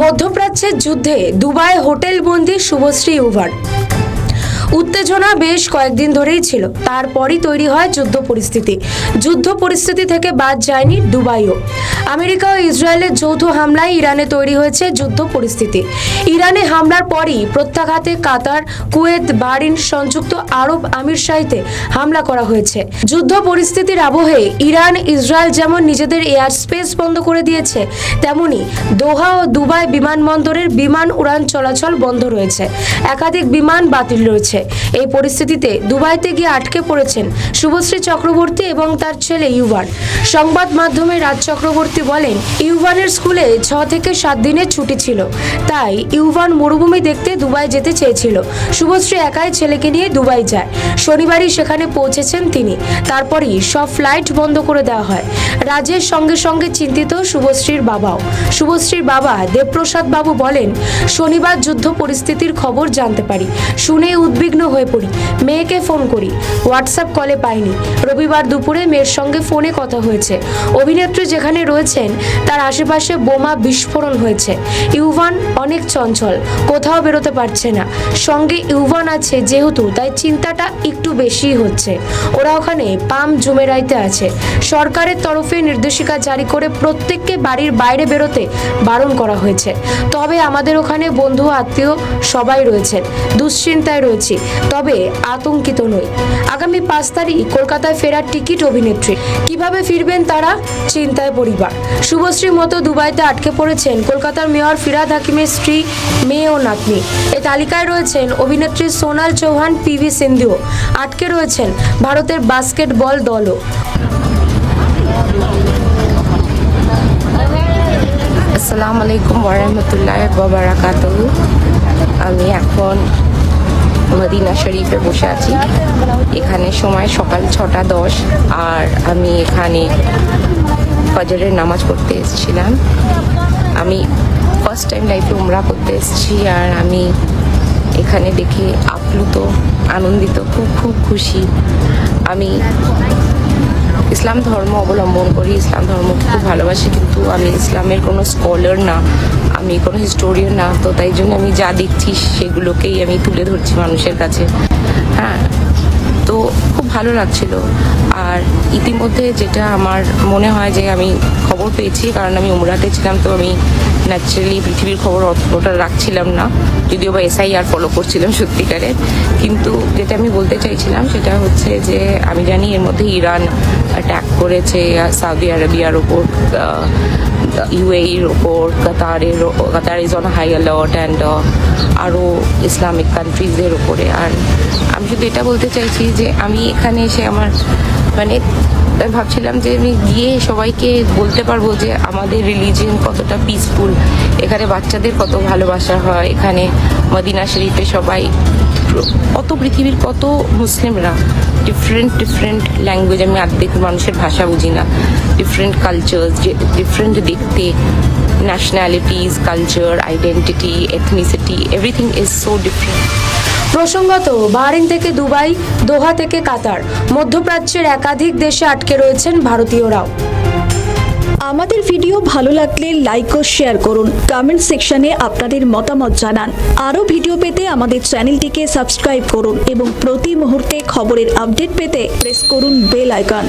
মধ্যপ্রাচ্যের যুদ্ধে Dubai hotel বন্দী শুভশ্রী ইউভান। উত্তেজনা বেশ কয়েকদিন ধরেই ছিল, তারপরই তৈরি হয় যুদ্ধ পরিস্থিতি থেকে বাদ যায়নি দুবাইও। আমেরিকা ও ইসরায়েলের যৌথ হামলায় ইরানে তৈরি হয়েছে যুদ্ধ পরিস্থিতি। ইরানে হামলার পরই প্রত্যাঘাতে কাতার, কুয়েত, বাহরিন, সংযুক্ত আরব আমিরশাহিতে হামলা করা হয়েছে। যুদ্ধ পরিস্থিতির আবহে ইরান, ইসরায়েল যেমন নিজেদের এয়ার স্পেস বন্ধ করে দিয়েছে, তেমনি দোহা ও দুবাই বিমানবন্দরের বিমান উড়ান চলাচল বন্ধ রয়েছে। একাধিক বিমান বাতিল রয়েছে। এই পরিস্থিতিতে দুবাইতে গিয়ে আটকে পড়েছেন শুভশ্রী চক্রবর্তী এবং তার ছেলে ইউভান। সংবাদ মাধ্যমে রাজ চক্রবর্তী বলেন, ইউভানের স্কুলে 6 থেকে 7 দিনের ছুটি ছিল, তাই ইউভান মরুভূমি দেখতে দুবাই যেতে চেয়েছিল। শুভশ্রী একাই ছেলেকে নিয়ে দুবাই যায়। শনিবারই সেখানে পৌঁছেছেন তিনি। তারপরই সব ফ্লাইট বন্ধ করে দেওয়া হয়। রাজের সঙ্গে সঙ্গে চিন্তিত শুভশ্রীর বাবাও। শুভশ্রীর বাবা দেবপ্রসাদ বাবু বলেন, শনিবার যুদ্ধ পরিস্থিতির খবর জানতে পারি, শুনে উদ্বিগ্ন হয়ে পড়ি। মেয়েকে ফোন করি, হোয়াটসঅ্যাপ কলে পাইনি। রবিবার দুপুরে মেয়ের সঙ্গে ফোনে কথা হয়েছে। অভিনেত্রী যেখানে রয়েছেন তার আশেপাশে বোমা বিস্ফোরণ হয়েছে। ইউভান অনেক চঞ্চল, কোথাও বেরোতে পারছে না। সঙ্গে ইউভান আছে যেহেতু, তাই চিন্তাটা একটু বেশি হচ্ছে। ওরা ওখানে পাম জুমেরাইতে আছে। সরকারের তরফে নির্দেশিকা জারি করে প্রত্যেককে বাড়ির বাইরে বেরোতে বারণ করা হয়েছে। তবে আমাদের ওখানে বন্ধু আত্মীয় সবাই রয়েছেন। দুশ্চিন্তায় রয়েছি, তবে আতঙ্কিত নই। আগামী 5 তারিখ কলকাতায় ফেরার টিকিট অভিনেত্রী। কিভাবে ফিরবেন তারা, চিন্তায় পরিবার। শুভশ্রীর মতো দুবাইতে আটকে পড়েছেন কলকাতার মেয়র ফিরহাদ হাকিমের স্ত্রী, মেয়ে ও নাতনি। এই তালিকায় রয়েছেন অভিনেত্রী সোনাল চৌহান, পিভি সিন্ধুও। আটকে রয়েছেন ভারতের বাস্কেটবল দলও। আসসালামু আলাইকুম ওয়া রাহমাতুল্লাহি ওয়া বারাকাতুহু। আমি এখন মদিনা শরীফে বসে আছি। এখানে সময় সকাল 6:10 আর আমি এখানে ফজরের নামাজ পড়তে এসেছিলাম। আমি ফার্স্ট টাইম লাইফে উমরা করতে এসেছি, আর আমি এখানে দেখে আপ্লুত, আনন্দিত, খুব খুশি। আমি ইসলাম ধর্ম অবলম্বন করি, ইসলাম ধর্মকে খুব ভালোবাসি, কিন্তু আমি ইসলামের কোনো স্কলার না, আমি কোনো হিস্টোরিয়ান না। তো তাই জন্য আমি যা দেখছি সেগুলোকেই আমি তুলে ধরছি মানুষের কাছে। হ্যাঁ, তো খুব ভালো লাগছিল। আর ইতিমধ্যে যেটা আমার মনে হয় যে আমি খবর পেয়েছি, কারণ আমি উমরাতে ছিলাম, তো আমি ন্যাচারালি পৃথিবীর খবর অতটা রাখছিলাম না, যদিও বা SIR ফলো করছিলাম সত্যিকারের। কিন্তু যেটা আমি বলতে চাইছিলাম সেটা হচ্ছে যে আমি জানি এর মধ্যে ইরান অ্যাটাক করেছে সৌদি আরবিয়ার ওপর, UAEর ওপর, Qatar is on high alert, and আরও ইসলামিক কান্ট্রিজের ওপরে। আর আমি শুধু এটা বলতে চাইছি যে আমি এখানে এসে আমার ভাবছিলাম যে আমি গিয়ে সবাইকে বলতে পারবো যে আমাদের রিলিজিয়ন কতটা পিসফুল, এখানে বাচ্চাদের কত ভালোবাসা হয়, এখানে মদিনা শরীফে সবাই, কত পৃথিবীর কত মুসলিমরা, ডিফারেন্ট ল্যাঙ্গুয়েজ, আমি অর্ধেক মানুষের ভাষা বুঝি না, ডিফারেন্ট কালচার্স, ডিফারেন্ট দেখতে, nationalities, culture, identity, ethnicity, everything is so different. প্রসঙ্গত, বাহরিন থেকে দুবাই, দোহা থেকে কাতার, মধ্যপ্রাচ্যের একাধিক দেশে আটকে রয়েছেন ভারতীয়রাও। আমাদের ভিডিও ভালো লাগলে লাইক ও শেয়ার করুন, কমেন্ট সেকশনে আপনাদের মতামত জানান। আরও ভিডিও পেতে আমাদের চ্যানেলটিকে সাবস্ক্রাইব করুন এবং প্রতি মুহূর্তে খবরের আপডেট পেতে প্রেস করুন বেল আইকন।